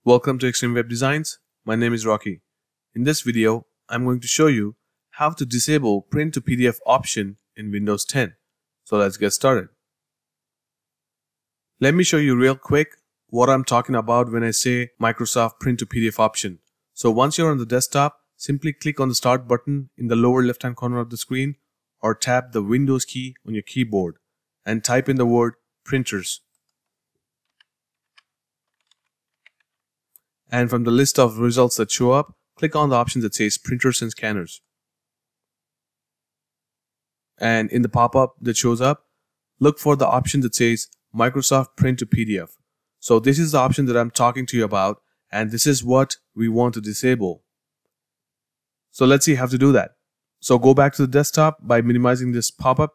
Welcome to Extreme Web Designs. My name is Rocky. In this video, I'm going to show you how to disable print to PDF option in Windows 10. So let's get started. Let me show you real quick what I'm talking about when I say Microsoft print to PDF option. So once you're on the desktop, simply click on the start button in the lower left hand corner of the screen or tap the Windows key on your keyboard and type in the word printers. And from the list of results that show up, click on the option that says printers and scanners. And in the pop-up that shows up, look for the option that says Microsoft print to PDF. So this is the option that I'm talking to you about, and this is what we want to disable. So let's see how to do that. So go back to the desktop by minimizing this pop-up.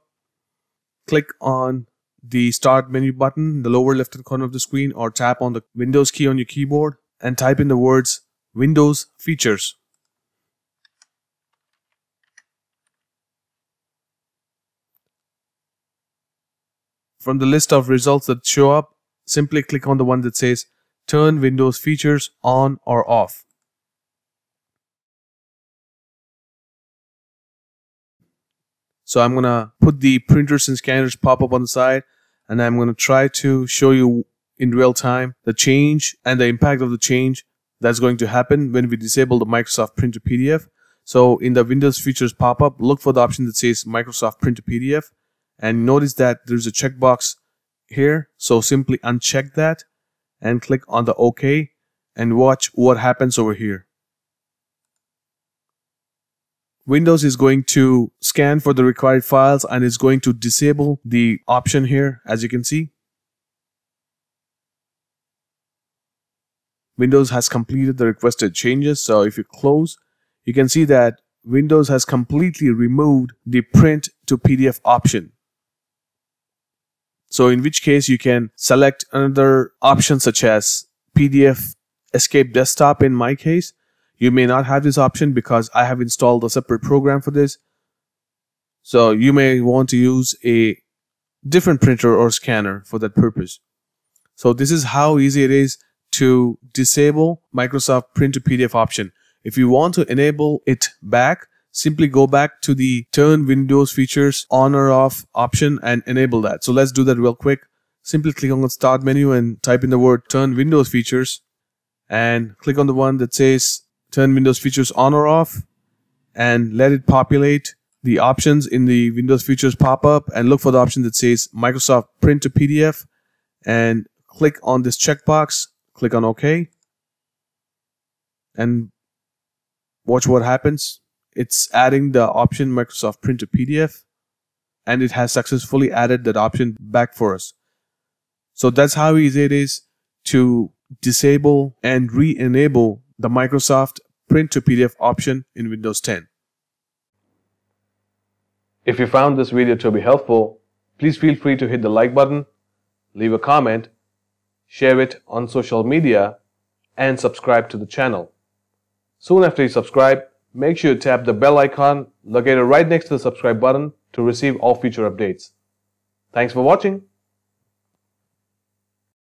Click on the start menu button in the lower left hand corner of the screen or tap on the Windows key on your keyboard and type in the words Windows Features. From the list of results that show up, simply click on the one that says Turn Windows Features on or off. So I'm going to put the printers and scanners pop-up on the side, and I'm going to try to show you in real time the change and the impact of the change that's going to happen when we disable the Microsoft print to PDF. So in the Windows Features pop-up, look for the option that says Microsoft print to PDF, and notice that there's a checkbox here. So simply uncheck that and click on the OK and watch what happens over here. Windows is going to scan for the required files and is going to disable the option here, as you can see. Windows has completed the requested changes. So if you close, you can see that Windows has completely removed the print to PDF option. So in which case you can select another option such as PDF Escape Desktop. In my case, you may not have this option because I have installed a separate program for this. So you may want to use a different printer or scanner for that purpose. So this is how easy it is to disable Microsoft print to PDF option. If you want to enable it back, simply go back to the Turn Windows Features on or off option and enable that. So let's do that real quick. Simply click on the start menu and type in the word Turn Windows Features and click on the one that says Turn Windows Features on or off and let it populate the options in the Windows Features pop-up and look for the option that says Microsoft print to PDF and click on this checkbox. Click on OK and watch what happens. It's adding the option Microsoft print to PDF and it has successfully added that option back for us. So that's how easy it is to disable and re-enable the Microsoft print to PDF option in Windows 10. If you found this video to be helpful, please feel free to hit the like button, leave a comment, share it on social media, and subscribe to the channel. Soon after you subscribe, make sure you tap the bell icon located right next to the subscribe button to receive all future updates. Thanks for watching.